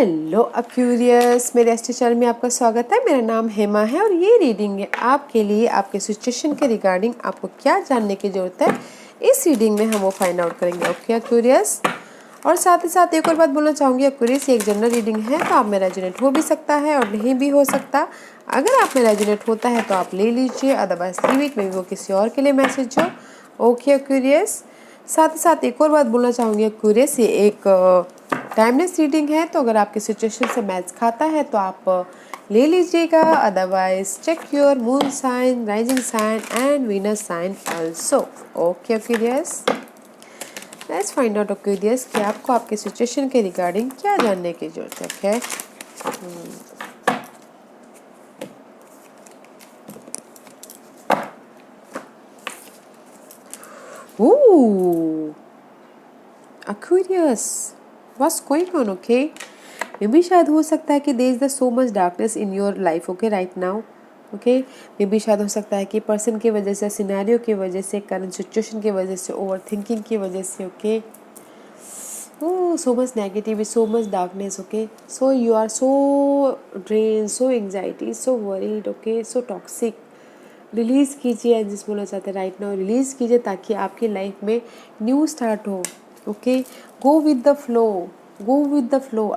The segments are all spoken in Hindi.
हेलो अक्यूरियस, मेरे एस्ट्रो चैनल में आपका स्वागत है। मेरा नाम हेमा है और ये रीडिंग है आपके लिए, आपके सिचुएशन के रिगार्डिंग आपको क्या जानने की ज़रूरत है इस रीडिंग में हम वो फाइंड आउट करेंगे। ओके अक्यूरियस, और साथ ही साथ एक और बात बोलना चाहूँगी अक्यूरियस, ये एक जनरल रीडिंग है तो आप में रेजोनेट हो भी सकता है और नहीं भी हो सकता। अगर आप में रेजोनेट होता है तो आप ले लीजिए, otherwise leave it, may be वो किसी और के लिए मैसेज हो। ओके अक्यूरियस, साथ ही साथ एक और बात बोलना चाहूँगी अक्यूरियस, ये एक टाइमलेस रीडिंग है तो अगर आपके सिचुएशन से मैच खाता है तो आप ले लीजिएगा, otherwise check your moon sign, rising sign and Venus sign also. Okay Aquarius, let's find out Aquarius कि आपको आपके सिचुएशन के रिगार्डिंग क्या जानने की जरूरत है। Ooh, Aquarius, what's going on? Okay, मे भी शायद हो सकता है कि there is the so much darkness in your life. Okay right now, okay मे भी शायद हो सकता है कि पर्सन की वजह से, सिनेरियो की वजह से, करंट सिचुएशन की वजह से, ओवर थिंकिंग की वजह से, okay so much negativity, so much darkness, okay, so you are so drained, so anxiety, so worried, okay, so toxic। Release कीजिए, जिस बोलना चाहते हैं राइट नाउ, रिलीज़ कीजिए ताकि आपकी लाइफ में न्यू स्टार्ट हो। Okay, go with the flow, go with the flow.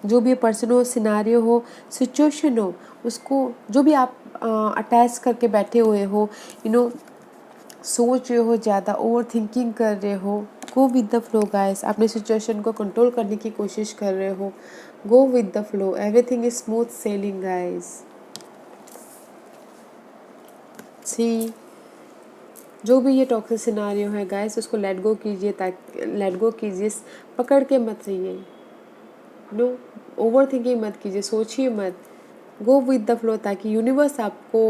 जो भी पर्सन हो, सिनारियो हो, सिचुएशन हो, उसको जो भी आप अटैच करके बैठे हुए हो, सोच रहे हो, ज़्यादा ओवर थिंकिंग कर रहे हो, go with the flow guys. अपने सिचुएशन को कंट्रोल करने की कोशिश कर रहे हो, go with the flow, everything is smooth sailing guys. See, जो भी ये टॉक्सिक सिनारियो है गाइस, उसको लेट गो कीजिए, ताकि लेट गो कीजिए, पकड़ के मत रहिए, नो ओवर थिंकिंग मत कीजिए, सोचिए मत, गो विद द फ्लो ताकि यूनिवर्स आपको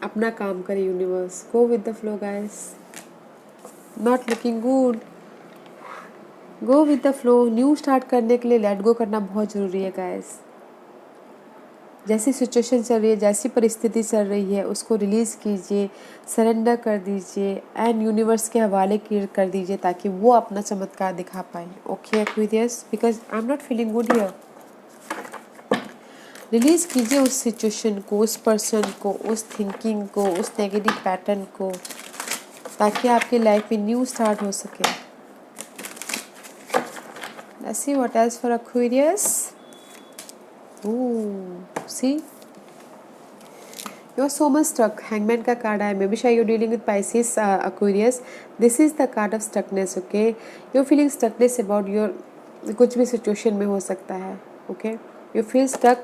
अपना काम करे। Universe, go with the flow guys, not looking good, go with the flow. New start करने के लिए लेट गो करना बहुत ज़रूरी है गाइस। जैसी सिचुएशन चल रही है, जैसी परिस्थिति चल रही है, उसको रिलीज़ कीजिए, सरेंडर कर दीजिए एंड यूनिवर्स के हवाले कर दीजिए ताकि वो अपना चमत्कार दिखा पाए। Okay Aquarius, because I am not feeling good here. Release कीजिए उस सिचुएशन को, उस पर्सन को, उस थिंकिंग को, उस नेगेटिव पैटर्न को, ताकि आपकी लाइफ में न्यू स्टार्ट हो सके। Let's see what else for Aquarius. See, you are so much stuck. Hangman का कार्ड है। Maybe shy you're dealing with Pisces, Aquarius. This is the card of stuckness. Okay, you're feeling stuckness about your कुछ भी सिचुएशन में हो सकता है। Okay, you feel stuck।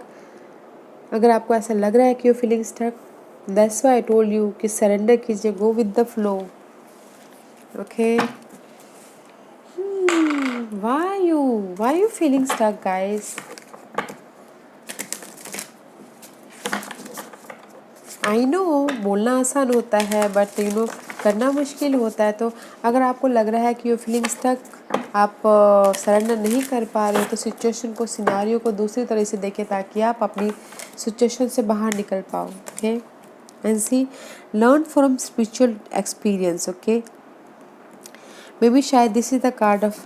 अगर आपको ऐसा लग रहा है कि you're feeling stuck, that's why I told you कि surrender कीजिए, go with the flow। Okay, why you feeling stuck guys? I know बोलना आसान होता है बट करना मुश्किल होता है। तो अगर आपको लग रहा है कि यू फीलिंग स्टक, आप सरेंडर नहीं कर पा रहे हो, तो सिचुएशन को, सिनारियो को दूसरी तरह से देखें ताकि आप अपनी सिचुएशन से बाहर निकल पाओ। Okay, and see, learn from spiritual experience. Okay, maybe शायद this is the card of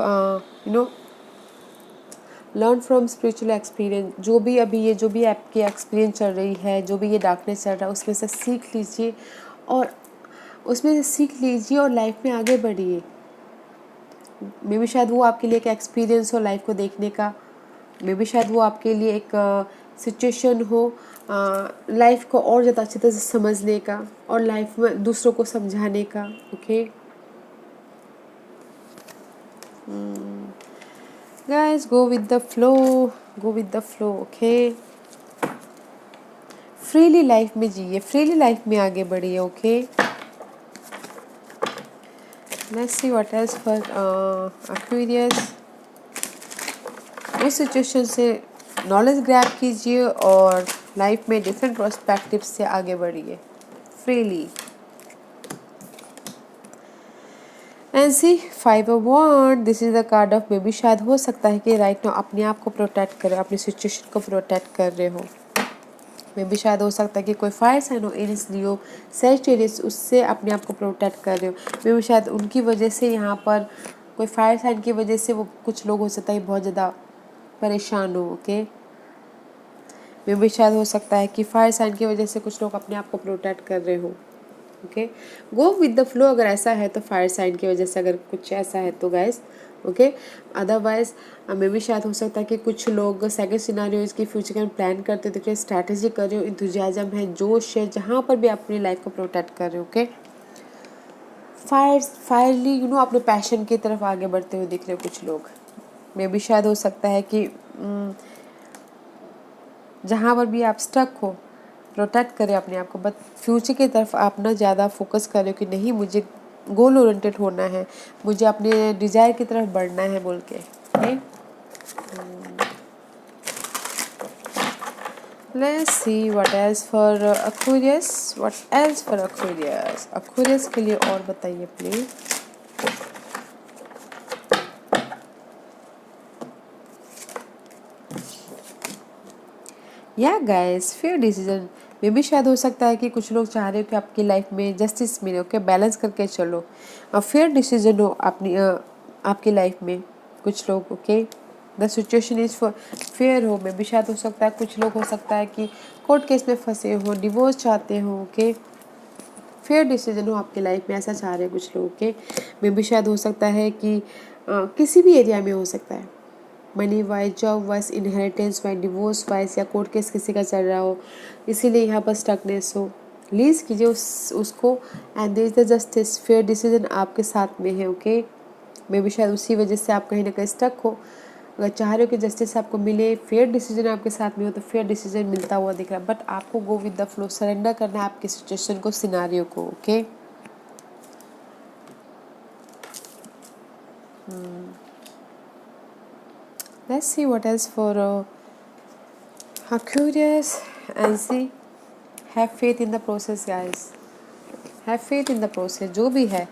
learn from spiritual experience. जो भी आपकी एक्सपीरियंस चल रही है, जो भी ये डार्कनेस चल रहा है, उसमें से सीख लीजिए और लाइफ में आगे बढ़िए। मे बी शायद वो आपके लिए एक एक्सपीरियंस हो लाइफ को देखने का, मे बी शायद वो आपके लिए एक सिचुएशन हो लाइफ को और ज़्यादा अच्छी तरह से समझने का और लाइफ में दूसरों को समझाने का। Okay guys, go with the flow। okay, freely life में जिए, फ्रीली लाइफ में आगे बढ़िए। Okay, let's see what else for Aquarius. उस सिचुएशन से नॉलेज ग्रैब कीजिए और लाइफ में डिफरेंट पर्सपेक्टिव से आगे बढ़िए freely. And see, 5 of wand, this is the card of, maybe शायद हो सकता है कि राइट नाउ अपने आप को प्रोटेक्ट कर रहे हो, अपनी सिचुएशन को प्रोटेक्ट कर रहे हो। मे बी शायद हो सकता है कि कोई फायर साइन हो, एरिस लियो, सेजिटेरियस, उससे अपने आप को प्रोटेक्ट कर रहे हो। मे बी शायद उनकी वजह से यहाँ पर कोई फायर साइन की वजह से वो कुछ लोग हो सकता है बहुत ज़्यादा परेशान हो। ओके, मे भी शायद हो सकता है कि फायर साइन की वजह से कुछ लोग अपने आप को प्रोटेक्ट कर रहे हो। Okay, go with the flow अगर ऐसा है तो फायर साइन की वजह से अगर कुछ ऐसा है तो गाइस। ओके, अदरवाइज मे भी शायद हो सकता है कि कुछ लोग सेकंड सिनारियो इसकी फ्यूचर का प्लान करते हो, देखिए स्ट्रैटेजी कर रहे हो, इंथुजियाज्म है, जोश है, जहाँ पर भी अपनी लाइफ को प्रोटेक्ट कर रहे हो। ओके, फायरली अपने पैशन की तरफ आगे बढ़ते हुए दिख रहे हो कुछ लोग। मे भी शायद हो सकता है कि जहाँ पर भी आप स्टक हो प्रोटेक्ट करें अपने आप को, बट फ्यूचर की तरफ आप ना ज़्यादा फोकस करें कि नहीं मुझे गोल ओरिएंटेड होना है, मुझे अपने डिज़ायर की तरफ बढ़ना है बोल के। Let's see what else for Aquarius, what else for Aquarius. Aquarius के लिए और बताइए प्लीज। या गाइस, फेयर डिसीजन में भी शायद हो सकता है कि कुछ लोग चाह रहे हो कि आपकी लाइफ में जस्टिस मिले। ओके, बैलेंस करके चलो, फेयर डिसीजन हो अपनी आपकी लाइफ में कुछ लोग। Okay, the situation is for fair हो। में भी शायद हो सकता है कुछ लोग हो सकता है कि कोर्ट केस में फंसे हो, डिवोर्स चाहते हो। ओके, फेयर डिसीजन हो आपकी लाइफ में, ऐसा चाह रहे हैं कुछ लोग के। में भी शायद हो सकता है कि किसी भी एरिया में हो सकता है, money wise, job wise, inheritance wise, divorce wise, या कोर्ट केस किसी का चल रहा हो, इसीलिए यहाँ पर स्टकनेस हो। लीज कीजिए उसको, and there is the justice. Fair decision आपके साथ में है। ओके, मे भी शायद उसी वजह से आप कहीं ना कहीं स्टक हो। अगर चाह रहे हो कि जस्टिस आपको मिले, फेयर डिसीजन आपके साथ में हो, तो फेयर डिसीजन मिलता हुआ दिख रहा है। बट आपको गो विद द फ्लो, सरेंडर करना है आपकी सिचुएशन को, सिनारियो को। Okay, let's see what else for Aquarius and see. Have faith in the process guys, have faith in the process, जो भी है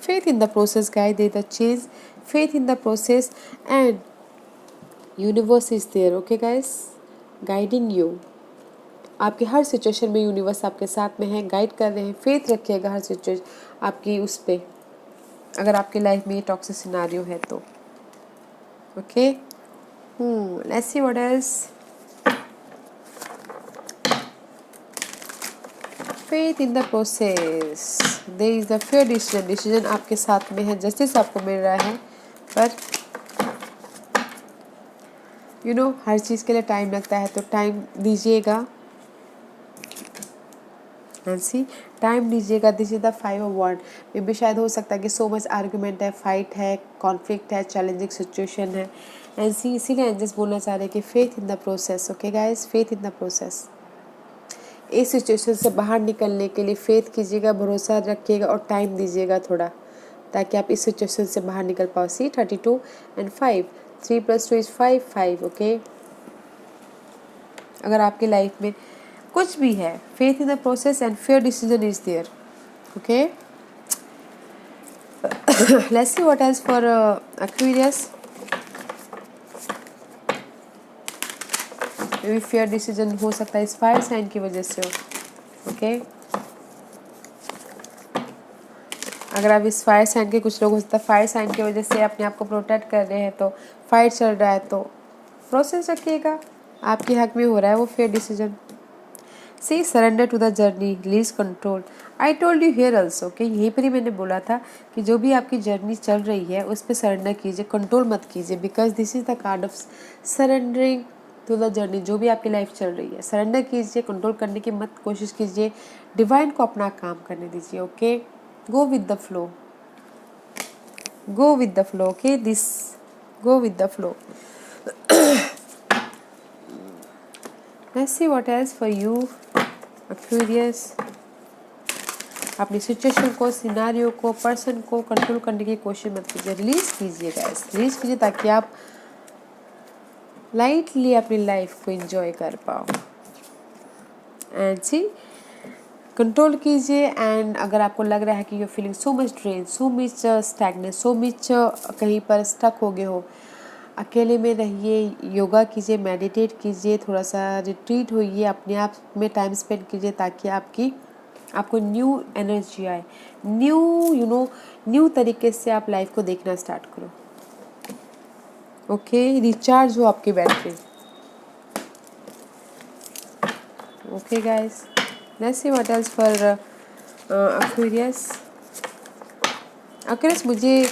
faith in the process guys, they the change, faith in the process, and universe is there. okay guys, guiding you, आपकी हर सिचुएशन में यूनिवर्स आपके साथ में है, गाइड कर रहे हैं। फेथ रखिएगा हर सिचुएशन आपकी उस पे, अगर आपकी लाइफ में ये टॉक्सिक सिनारियो है तो। Okay, let's see what else. Faith in the process, there is the fair decision, decision आपके साथ में है, जस्टिस आपको मिल रहा है। पर हर चीज़ के लिए टाइम लगता है, तो टाइम दीजिएगा। सी टाइम दीजिएगा। दिस इज द 5 ऑफ वॉन्ड। मे भी शायद हो सकता है कि सो मच आर्गुमेंट है, फाइट है, कॉन्फ्लिक्ट है, चैलेंजिंग सिचुएशन है, एंड सी इसीलिए एंजल्स बोलना चाह रहे हैं कि faith in the process. Okay guys, faith in the process. इस सिचुएशन से बाहर निकलने के लिए फेथ कीजिएगा, भरोसा रखिएगा और टाइम दीजिएगा थोड़ा, ताकि आप इस सिचुएशन से बाहर निकल पाओ। सी 32 and 5, 3 + 2 is 5, 5। ओके, अगर आपकी लाइफ में कुछ भी है, faith in the process and fair decision is there. Okay, let's see what else for Aquarius। मे भी फेयर डिसीजन हो सकता है इस फायर साइन की वजह से हो। ओके, अगर आप इस फायर साइन के, कुछ लोग हो सकता है फायर साइन की वजह से अपने आप को प्रोटेक्ट कर रहे हैं, तो फाइट चल रहा है, तो प्रोसेस रखिएगा, आपके हक में हो रहा है वो fair decision. See surrender to the journey, release control. I told you here also. Okay, यहीं पर ही मैंने बोला था कि जो भी आपकी जर्नी चल रही है उस पर सरेंडर कीजिए, कंट्रोल मत कीजिए, because this is the card of surrendering to the journey. जो भी आपकी लाइफ चल रही है, सरेंडर कीजिए, कंट्रोल करने की मत कोशिश कीजिए, डिवाइन को अपना काम करने दीजिए। Okay, go with the flow, go with the flow. Okay, this, go with the flow. Let's see what else for you Aquarius। अपनी सिचुएशन को, सिनारियो को, पर्सन को कंट्रोल करने की कोशिश मत कीजिए, रिलीज कीजिए गाइस, रिलीज कीजिए, ताकि आप लाइटली अपनी लाइफ को एंजॉय कर पाओ। एंड सी कंट्रोल कीजिए। एंड अगर आपको लग रहा है कि you feeling so much drain, so much stagnant, so much कहीं पर स्टक हो गए हो, अकेले में रहिए, योगा कीजिए, मेडिटेट कीजिए, थोड़ा सा रिट्रीट होइए, अपने आप में टाइम स्पेंड कीजिए, ताकि आपकी आपको न्यू एनर्जी आए, न्यू तरीके से आप लाइफ को देखना स्टार्ट करो। ओके, रिचार्ज हो आपकी battery. Okay guys, let's see what else for Aquarius. Aquarius, मुझे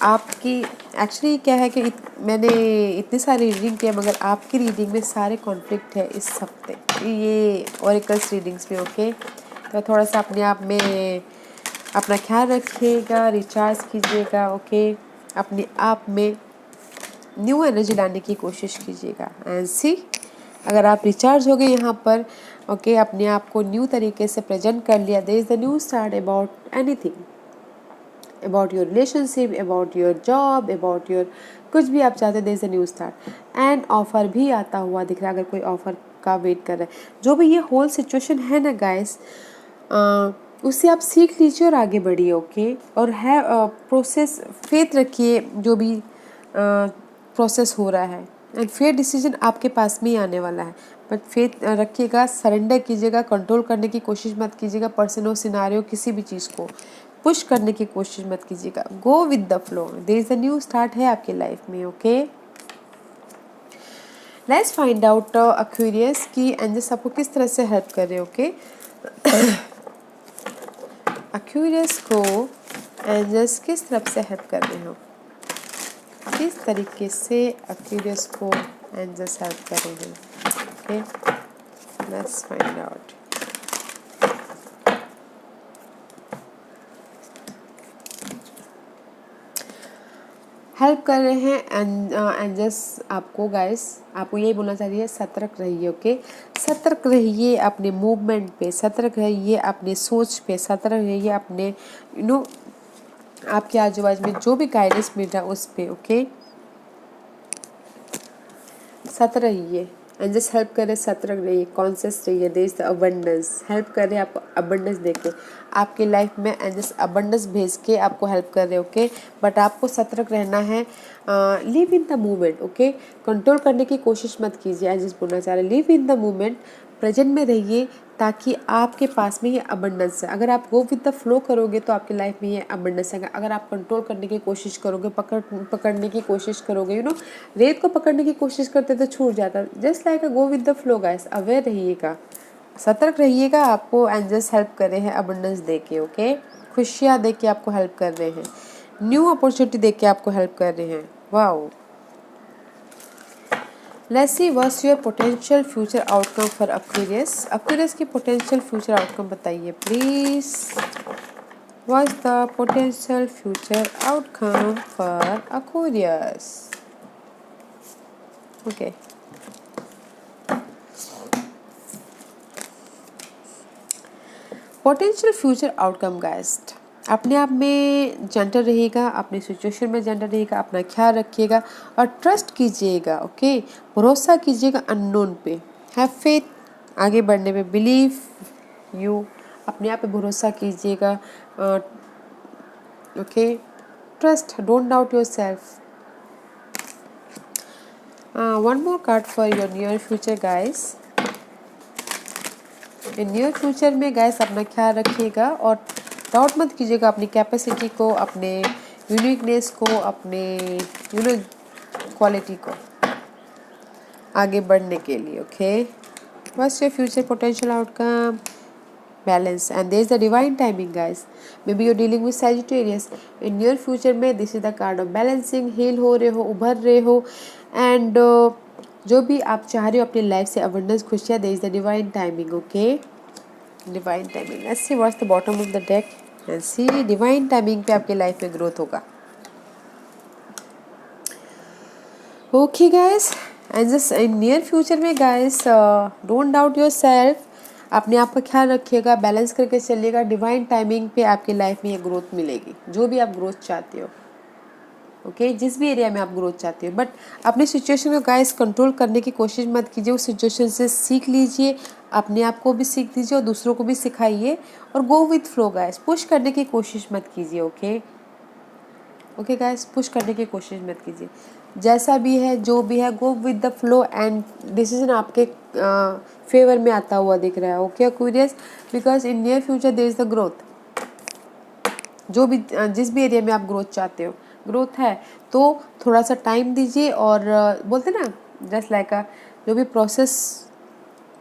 आपकी एक्चुअली क्या है कि मैंने इतनी सारी रीडिंग किया, मगर आपकी रीडिंग में सारे कॉन्फ्लिक्ट है इस हफ्ते, ये ओरेकल्स रीडिंग्स में। ओके, तो थोड़ा सा अपने आप में अपना ख्याल रखिएगा, रिचार्ज कीजिएगा। ओके, अपने आप में न्यू एनर्जी लाने की कोशिश कीजिएगा। एंड सी, अगर आप रिचार्ज हो गए यहाँ पर, ओके, अपने आप को न्यू तरीके से प्रेजेंट कर लिया, there is the new start about anything, about your relationship, about your job, about your कुछ भी आप चाहते हैं, there is a new start. And offer भी आता हुआ दिख रहा है, अगर कोई ऑफर का वेट कर रहा है। जो भी ये होल सिचुएशन है ना गाइस, उससे आप सीख लीजिए और आगे बढ़िए। ओके, और है प्रोसेस, फेथ रखिए जो भी प्रोसेस हो रहा है, एंड फेयर डिसीजन आपके पास में ही आने वाला है। बट फेथ रखिएगा, सरेंडर कीजिएगा, कंट्रोल करने की कोशिश मत कीजिएगा, पर्सन और सिनारियो किसी भी चीज़ को पुश करने की कोशिश मत कीजिएगा। Go with the flow, there is a new start है आपकी लाइफ में। Okay, let's find out Aquarius की एंजल्स आपको किस तरह से हेल्प कर रहे हैं। ओके, एक्वेरियस को एंजल्स किस तरफ से हेल्प कर रहे हो, किस तरीके से एक्वेरियस को एंजल्स हेल्प कर रहे हैं। Okay, let's find out. Help कर रहे हैं एंजल्स आपको गाइस, आपको यही बोलना चाहिए, सतर्क रहिए। ओके, सतर्क रहिए अपने मूवमेंट पे, सतर्क रहिए अपने सोच पे, सतर्क रहिए अपने आपके आजू बाजू में जो भी गाइडेंस मिल रहा है उस पे। ओके, सतर्क रहिए, एंजल्स हेल्प कर रहे, सतर्क रहिए, कॉन्शियस रहिए, there is the abundance, help कर रहे हैं आपको अबंडेंस देके आपके लाइफ में, एंजल्स अबंडेंस भेज के आपको हेल्प कर रहे हैं। ओके, बट आपको सतर्क रहना है, live in the moment. Okay, control करने की कोशिश मत कीजिए, एंजल्स बोलना चाह रहे, live in the moment, present में रहिए, ताकि आपके पास में ये अबंडेंस है। अगर आप गो विद द फ्लो करोगे तो आपकी लाइफ में ये अबंडेंस है। अगर आप कंट्रोल करने की कोशिश करोगे, पकड़ने की कोशिश करोगे, रेत को पकड़ने की कोशिश करते तो छूट जाता। Just like a go with the flow guys, aware रहिएगा, सतर्क रहिएगा। आपको एंजल्स हेल्प कर रहे हैं अबंडेंस दे के। ओके, खुशियाँ दे के आपको हेल्प कर रहे हैं, न्यू अपॉर्चुनिटी दे के आपको हेल्प कर रहे हैं। Wow, let's see what's your potential future outcome for Aquarius. Aquarius की पोटेंशियल फ्यूचर आउटकम बताइए please. What's the potential future outcome for Aquarius. Okay, potential future outcome guys, अपने आप में जेंटल रहिएगा, अपनी सिचुएशन में जेंटल रहिएगा, अपना ख्याल रखिएगा और ट्रस्ट कीजिएगा। ओके, भरोसा कीजिएगा अननोन पे, हैव फेथ, आगे बढ़ने पे, बिलीव यू, अपने आप पे भरोसा कीजिएगा। Okay, trust, don't doubt your self. One more card for your near future guys. Near future में गाइस अपना ख्याल रखिएगा और डाउट मत कीजिएगा अपनी कैपेसिटी को, अपने यूनिकनेस को, अपने क्वालिटी को आगे बढ़ने के लिए। Okay, what's your future potential outcome, balance, and there is the divine timing guys. May be you dealing with Sagittarius, in near future में this is the card of balancing, heal हो रहे हो, उभर रहे हो, एंड जो भी आप चाह रहे हो अपनी लाइफ से, अबंडेंस, खुशियाँ, there is the divine timing. Okay, divine timing, let's see what's the bottom of the deck and see divine timing पे आपके लाइफ में ग्रोथ होगा। Okay guys, and just in near future में guys, don't doubt yourself, अपने आप का ख्याल रखिएगा, बैलेंस करके चलिएगा, डिवाइन टाइमिंग पे आपकी लाइफ में ये ग्रोथ मिलेगी, जो भी आप ग्रोथ चाहते हो। ओके, जिस भी एरिया में आप ग्रोथ चाहते हो, बट अपनी सिचुएशन को गाइस कंट्रोल करने की कोशिश मत कीजिए, उस सिचुएशन से सीख लीजिए, अपने आप को भी सीख दीजिए और दूसरों को भी सिखाइए, और go with flow guys, push करने की कोशिश मत कीजिए। ओके, ओके गाइस, पुश करने की कोशिश मत कीजिए, जैसा भी है जो भी है go with the flow and decision आपके फेवर में आता हुआ दिख रहा है। Okay Aquarius, because in near future there is the growth. जो भी जिस भी एरिया में आप ग्रोथ चाहते हो, ग्रोथ है तो थोड़ा सा टाइम दीजिए। और बोलते ना जस्ट लाइक जो भी प्रोसेस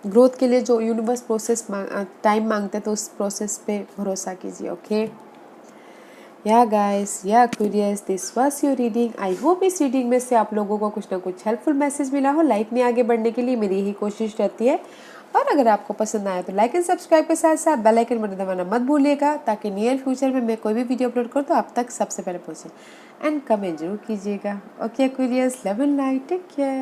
ग्रोथ के लिए जो यूनिवर्स प्रोसेस टाइम मांगते हैं तो उस प्रोसेस पे भरोसा कीजिए। ओके या गाइस, या curious, this was your reading. I hope इस रीडिंग में से आप लोगों को कुछ ना कुछ हेल्पफुल मैसेज मिला हो। लाइफ में आगे बढ़ने के लिए मेरी यही कोशिश रहती है। और अगर आपको पसंद आया तो लाइक एंड सब्सक्राइब के साथ साथ बेल आइकन बटन दबाना मत भूलिएगा, ताकि नियर फ्यूचर में मैं कोई भी वीडियो अपलोड करूँ तो आप तक सबसे पहले पहुँचे। एंड कमेंट जरूर कीजिएगा। Okay Aquarius, love and light, take care.